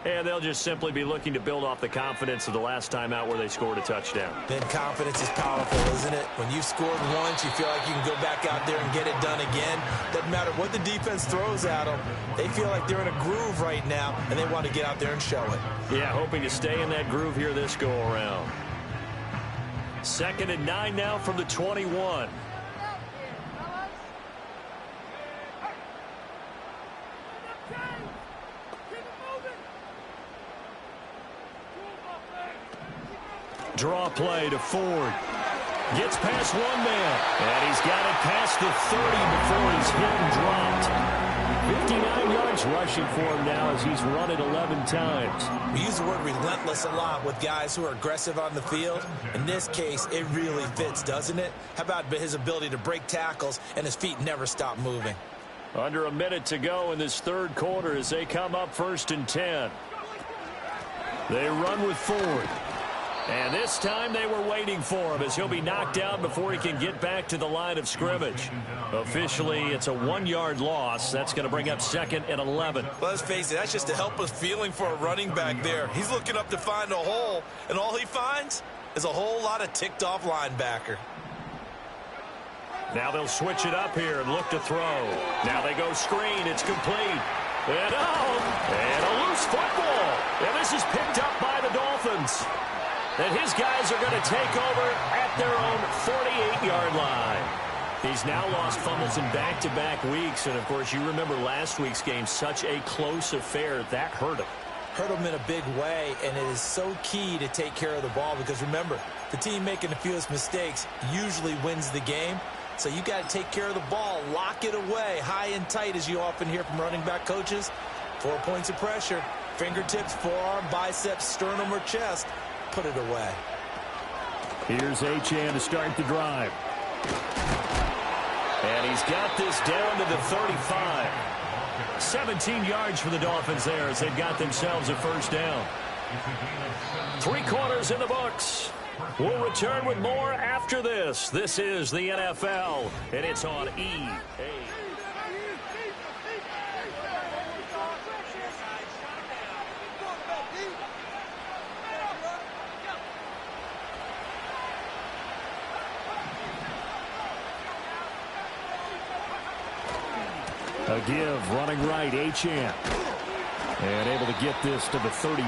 And they'll just simply be looking to build off the confidence of the last time out where they scored a touchdown. Then confidence is powerful, isn't it? When you've scored once, you feel like you can go back out there and get it done again. Doesn't matter what the defense throws at them. They feel like they're in a groove right now, and they want to get out there and show it. Yeah, hoping to stay in that groove here this go-around. 2nd and 9 now from the 21. Draw play to Ford. Gets past one man. And he's got it past the 30 before he's hit and dropped. 59 yards rushing for him now as he's run it 11 times. We use the word relentless a lot with guys who are aggressive on the field. In this case, it really fits, doesn't it? How about his ability to break tackles and his feet never stop moving? Under a minute to go in this 3rd quarter as they come up 1st and 10. They run with Ford. And this time they were waiting for him as he'll be knocked down before he can get back to the line of scrimmage. Officially, it's a 1-yard loss. That's going to bring up 2nd and 11. Let's face it, that's just a helpless feeling for a running back there. He's looking up to find a hole, and all he finds is a whole lot of ticked-off linebacker. Now they'll switch it up here and look to throw. Now they go screen. It's complete. And a loose football. And this is picked up by the Dolphins. And his guys are going to take over at their own 48-yard line. He's now lost fumbles in back-to-back weeks. And, of course, you remember last week's game, such a close affair. That hurt him. Hurt him in a big way, and it is so key to take care of the ball because, remember, the team making the fewest mistakes usually wins the game. So you got to take care of the ball, lock it away, high and tight, as you often hear from running back coaches. 4 points of pressure, fingertips, forearm, biceps, sternum, or chest. Put it away. Here's Achane to start the drive. And he's got this down to the 35. 17 yards for the Dolphins there as they've got themselves a 1st down. 3 quarters in the books. We'll return with more after this. This is the NFL, and it's on EA. A give, running right, Achane. And able to get this to the 31.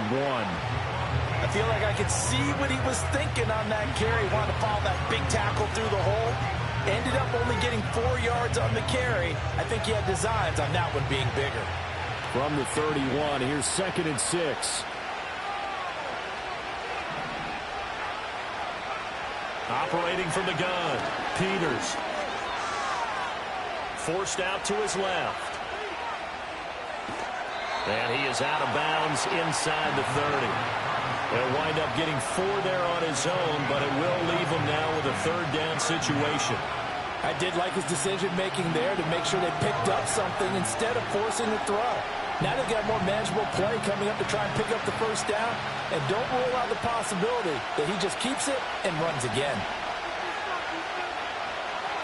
feel like I could see what he was thinking on that carry. Wanted to follow that big tackle through the hole. Ended up only getting 4 yards on the carry. I think he had designs on that one being bigger. From the 31, here's 2nd and 6. Operating from the gun, Peters. Forced out to his left. And he is out of bounds inside the 30. He'll wind up getting 4 there on his own, but it will leave him now with a 3rd down situation. I did like his decision-making there to make sure they picked up something instead of forcing the throw. Now they've got more manageable play coming up to try and pick up the 1st down, and don't rule out the possibility that he just keeps it and runs again.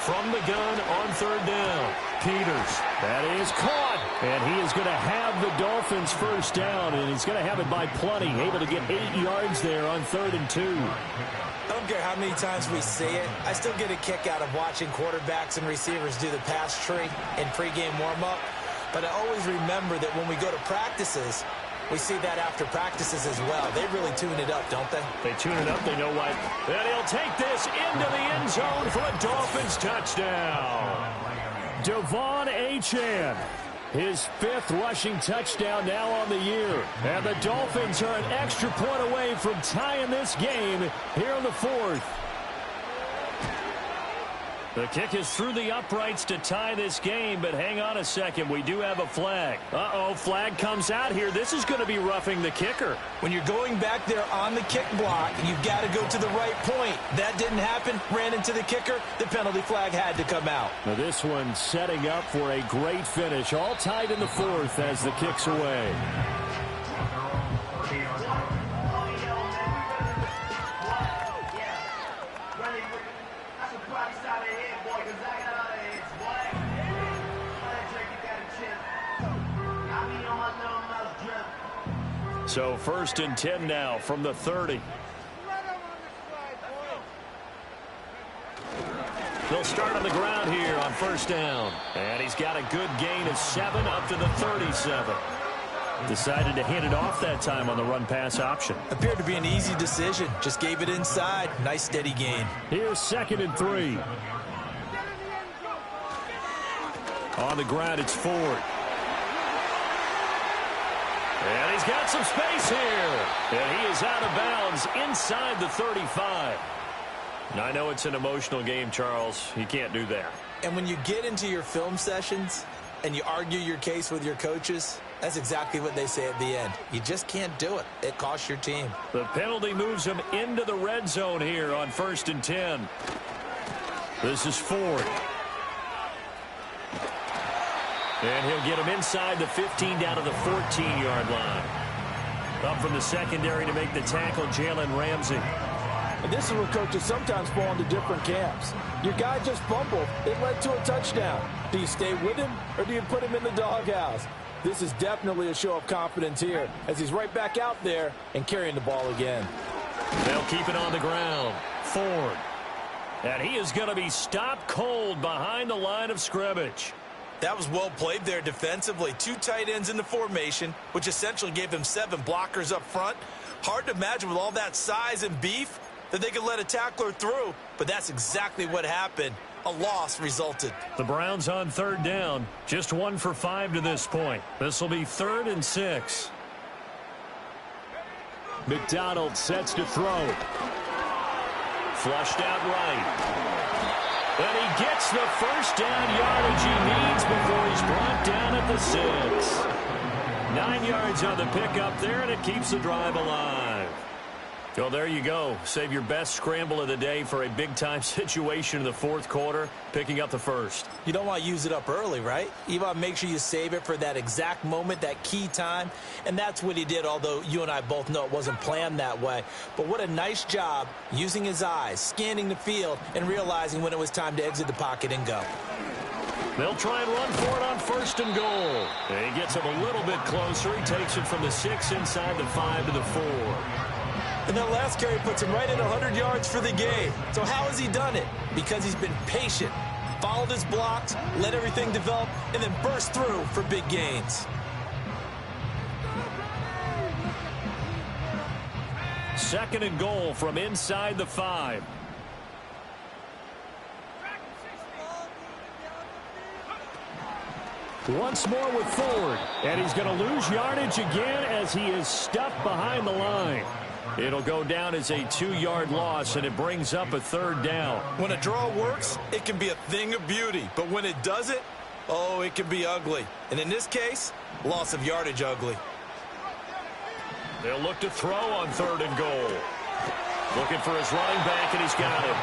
From the gun on 3rd down, Peters. That is caught, and he is going to have the Dolphins 1st down, and he's going to have it by plenty, able to get 8 yards there on 3rd and 2. I don't care how many times we say it, I still get a kick out of watching quarterbacks and receivers do the pass tree in pregame warm-up. But I always remember that when we go to practices, we see that after practices as well. They really tune it up, don't they? They tune it up. They know what. And he'll take this into the end zone for a Dolphins touchdown. Devon Achane. His 5th rushing touchdown now on the year. And the Dolphins are an extra point away from tying this game here in the 4th. The kick is through the uprights to tie this game, but hang on a second. We do have a flag. Uh-oh, flag comes out here. This is going to be roughing the kicker. When you're going back there on the kick block, you've got to go to the right point. That didn't happen. Ran into the kicker. The penalty flag had to come out. Now this one setting up for a great finish. All tied in the 4th as the kick's away. So 1st and 10 now from the 30. They'll start on the ground here on 1st down. And he's got a good gain of 7 up to the 37. Decided to hand it off that time on the run-pass option. Appeared to be an easy decision. Just gave it inside. Nice steady gain. Here's 2nd and 3. On the ground, it's Ford. And he's got some space here. And he is out of bounds inside the 35. And I know it's an emotional game, Charles. You can't do that. And when you get into your film sessions and you argue your case with your coaches, that's exactly what they say at the end. You just can't do it. It costs your team. The penalty moves him into the red zone here on 1st and 10. This is Ford. And he'll get him inside the 15 down to the 14-yard line. Up from the secondary to make the tackle, Jalen Ramsey. And this is where coaches sometimes fall into different camps. Your guy just fumbled. It led to a touchdown. Do you stay with him or do you put him in the doghouse? This is definitely a show of confidence here as he's right back out there and carrying the ball again. They'll keep it on the ground. Ford. And he is going to be stopped cold behind the line of scrimmage. That was well played there defensively. 2 tight ends in the formation, which essentially gave them 7 blockers up front. Hard to imagine with all that size and beef that they could let a tackler through, but that's exactly what happened. A loss resulted. The Browns on 3rd down, just 1 for 5 to this point. This will be 3rd and 6. McDonald sets to throw. Flushed out right. And he gets the 1st down yardage he needs before he's brought down at the 6. 9 yards on the pickup there, and it keeps the drive alive. Well, there you go. Save your best scramble of the day for a big-time situation in the 4th quarter, picking up the 1st. You don't want to use it up early, right? You want to make sure you save it for that exact moment, that key time. And that's what he did, although you and I both know it wasn't planned that way. But what a nice job using his eyes, scanning the field, and realizing when it was time to exit the pocket and go. They'll try and run for it on 1st and goal. And he gets him a little bit closer. He takes it from the 6 inside the 5 to the 4. And that last carry puts him right at 100 yards for the game. So how has he done it? Because he's been patient, followed his blocks, let everything develop, and then burst through for big gains. 2nd and goal from inside the 5. Once more with Ford, and he's going to lose yardage again as he is stuffed behind the line. It'll go down as a 2-yard loss, and it brings up a 3rd down. When a draw works, it can be a thing of beauty, but when it doesn't, oh, it can be ugly. And in this case, loss of yardage ugly. They'll look to throw on 3rd and goal. Looking for his running back, and he's got him.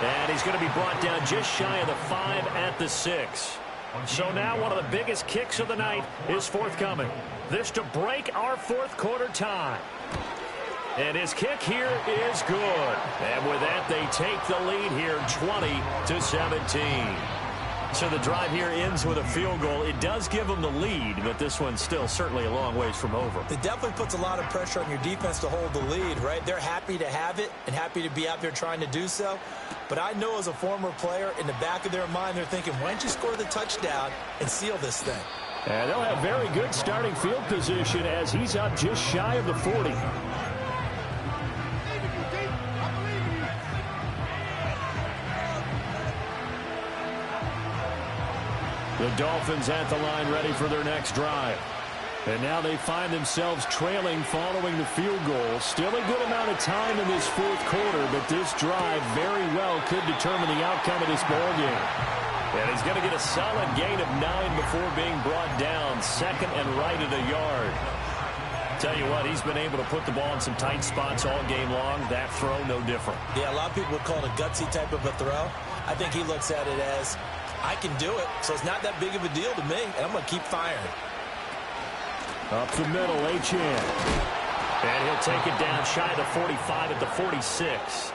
And he's going to be brought down just shy of the 5 at the 6. So now one of the biggest kicks of the night is forthcoming. This to break our 4th quarter tie. And his kick here is good. And with that, they take the lead here 20-17. So the drive here ends with a field goal. It does give them the lead, but this one's still certainly a long ways from over. It definitely puts a lot of pressure on your defense to hold the lead, right? They're happy to have it and happy to be out there trying to do so. But I know as a former player, in the back of their mind, they're thinking, why don't you score the touchdown and seal this thing? And they'll have very good starting field position as he's up just shy of the 40. The Dolphins at the line ready for their next drive. And now they find themselves trailing following the field goal. Still a good amount of time in this 4th quarter, but this drive very well could determine the outcome of this ball game. And he's going to get a solid gain of 9 before being brought down. 2nd and right at a yard. Tell you what, he's been able to put the ball in some tight spots all game long. That throw, no different. Yeah, a lot of people would call it a gutsy type of a throw. I think he looks at it as, I can do it, so it's not that big of a deal to me, and I'm going to keep firing. Up the middle, H.N. And he'll take it down shy of the 45 at the 46.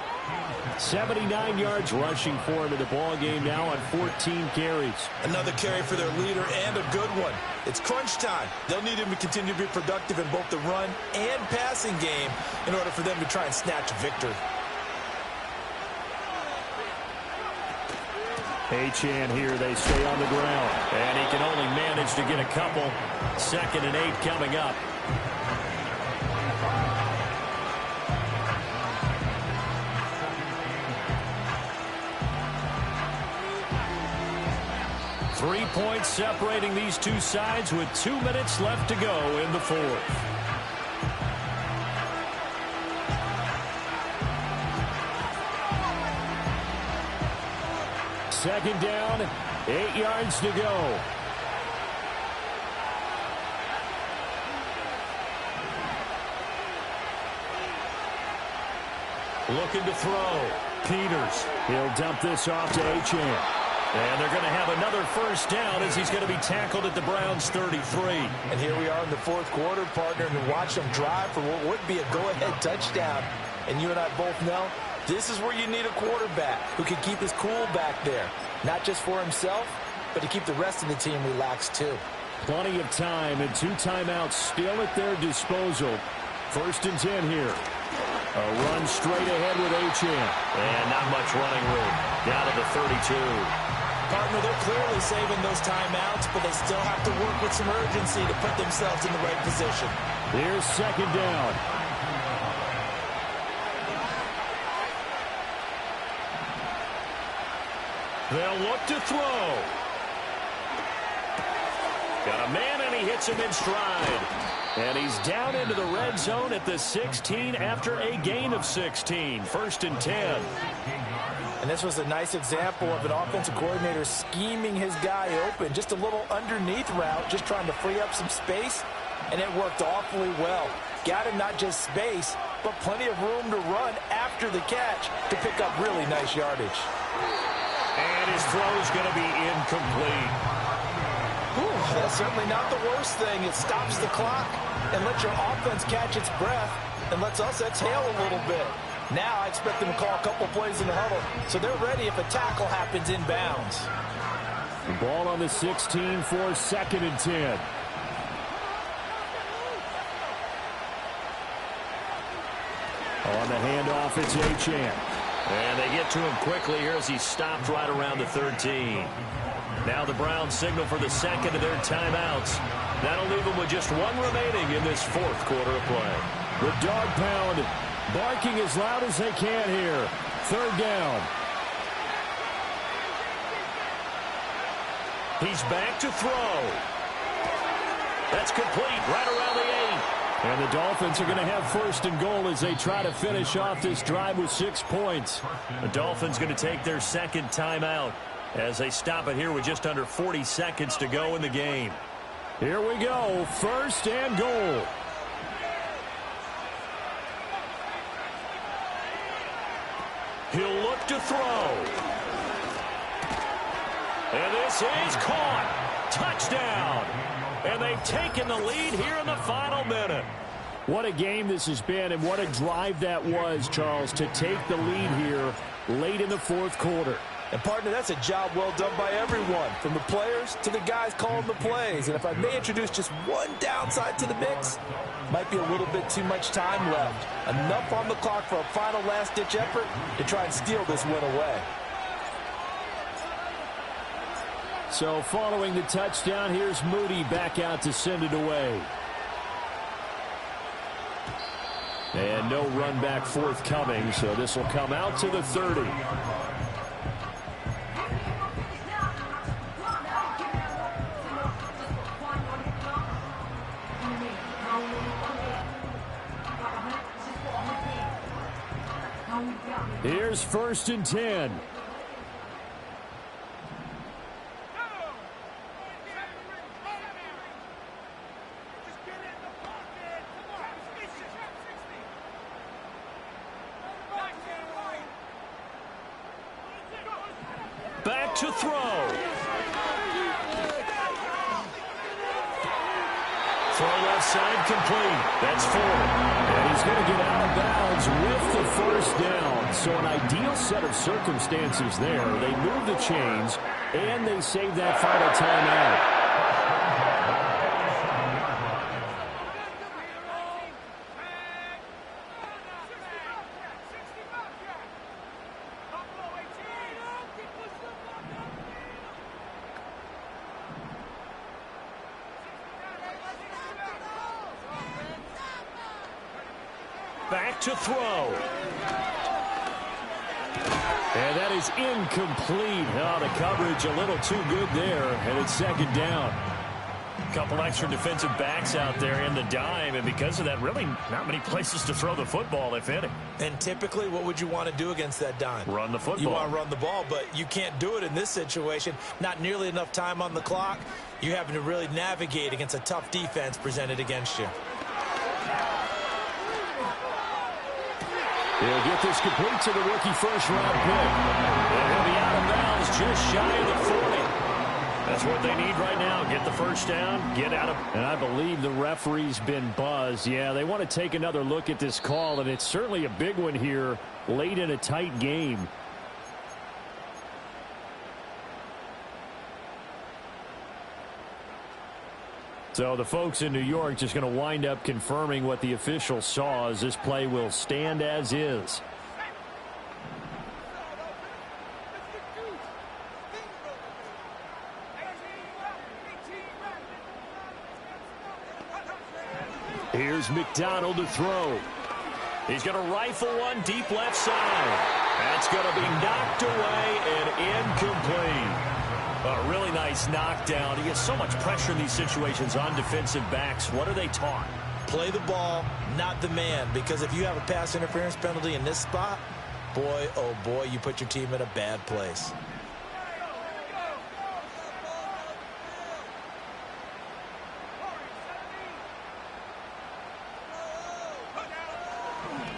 79 yards rushing for him in the ball game now on 14 carries. Another carry for their leader and a good one. It's crunch time. They'll need him to continue to be productive in both the run and passing game in order for them to try and snatch a victory. H.N. here, they stay on the ground. And he can only manage to get a couple. 2nd and 8 coming up. Three points separating these two sides with 2 minutes left to go in the 4th. Second down, 8 yards to go. Looking to throw. Peters. He'll dump this off to H.N. And they're going to have another first down as he's going to be tackled at the Browns' 33. And here we are in the 4th quarter, partner, and watch them drive for what would be a go-ahead touchdown. And you and I both know this is where you need a quarterback who can keep his cool back there. Not just for himself, but to keep the rest of the team relaxed too. Plenty of time and 2 timeouts still at their disposal. 1st and 10 here. A run straight ahead with H.N. And not much running room. Down to the 32. Partner, they're clearly saving those timeouts, but they still have to work with some urgency to put themselves in the right position. Here's 2nd down. They'll look to throw. Got a man, and he hits him in stride. And he's down into the red zone at the 16 after a gain of 16. 1st and 10. And this was a nice example of an offensive coordinator scheming his guy open. Just a little underneath route, just trying to free up some space, and it worked awfully well. Got him not just space, but plenty of room to run after the catch to pick up really nice yardage. And his throw's going to be incomplete. Whew, that's certainly not the worst thing. It stops the clock and lets your offense catch its breath and lets us exhale a little bit. Now I expect them to call a couple plays in the huddle, so they're ready if a tackle happens inbounds. The ball on the 16 for 2nd and 10. On the handoff, it's H.N. And they get to him quickly here as he stopped right around the 13. Now the Browns signal for the 2nd of their timeouts. That'll leave them with just 1 remaining in this 4th quarter of play. The dog pound barking as loud as they can here. Third down. He's back to throw. That's complete right around the 8. And the Dolphins are going to have first and goal as they try to finish off this drive with 6 points. The Dolphins going to take their second timeout as they stop it here with just under 40 seconds to go in the game. Here we go, first and goal. He'll look to throw. And this is caught. Touchdown. And they've taken the lead here in the final minute. What a game this has been, and what a drive that was, Charles, to take the lead here late in the fourth quarter. And, partner, that's a job well done by everyone, from the players to the guys calling the plays. And if I may introduce just one downside to the mix, might be a little bit too much time left. Enough on the clock for a final last-ditch effort to try and steal this win away. So following the touchdown, here's Moody back out to send it away. And no run back forthcoming, so this will come out to the 30. Here's first and 10. Back to throw. Throw left side complete. That's 4. And he's going to get out of bounds with the first down. So an ideal set of circumstances there. They move the chains, and they save that final timeout. Back to throw. And that is incomplete. Oh, the coverage a little too good there, and it's second down. A couple extra defensive backs out there in the dime, and because of that, really not many places to throw the football, if any. And typically, what would you want to do against that dime? Run the football. You want to run the ball, but you can't do it in this situation. Not nearly enough time on the clock. You're having to really navigate against a tough defense presented against you. He'll get this complete to the rookie first-round pick. And he'll be out of bounds just shy of the 40. That's what they need right now. Get the first down, get out of... And I believe the referee's been buzzed. Yeah, they want to take another look at this call, and it's certainly a big one here late in a tight game. So the folks in New York just going to wind up confirming what the official saw, as this play will stand as is. Here's McDonald to throw. He's going to rifle one deep left side. That's going to be knocked away and incomplete. A really nice knockdown. He gets so much pressure in these situations on defensive backs. What are they taught? Play the ball, not the man. Because if you have a pass interference penalty in this spot, boy, oh boy, you put your team in a bad place.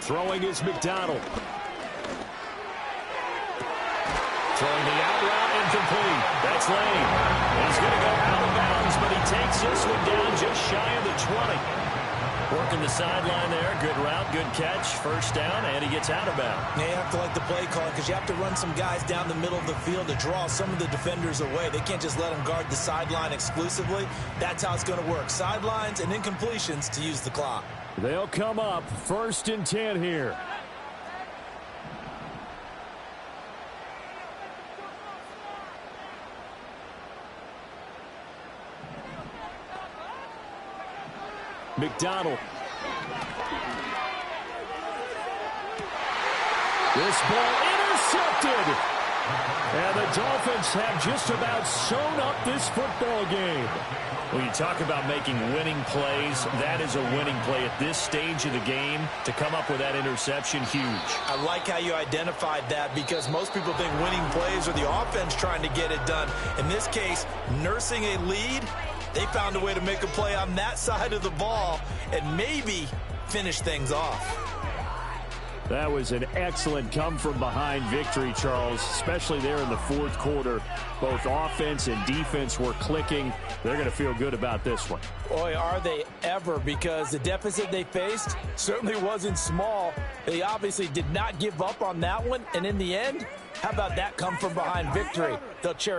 Throwing is McDonald. Throwing the out route, incomplete. That's Lane. He's going to go out of bounds, but he takes this one down just shy of the 20. Working the sideline there. Good route, good catch. First down, and he gets out of bounds. Yeah, you have to like the play call because you have to run some guys down the middle of the field to draw some of the defenders away. They can't just let them guard the sideline exclusively. That's how it's going to work. Sidelines and incompletions to use the clock. They'll come up first and 10 here. McDonald. This ball intercepted. And the Dolphins have just about sewn up this football game. When you talk about making winning plays, that is a winning play at this stage of the game. To come up with that interception, huge. I like how you identified that, because most people think winning plays are the offense trying to get it done. In this case, nursing a lead, they found a way to make a play on that side of the ball and maybe finish things off. That was an excellent come-from-behind victory, Charles, especially there in the fourth quarter. Both offense and defense were clicking. They're going to feel good about this one. Boy, are they ever, because the deficit they faced certainly wasn't small. They obviously did not give up on that one, and in the end, how about that come-from-behind victory? They'll cherish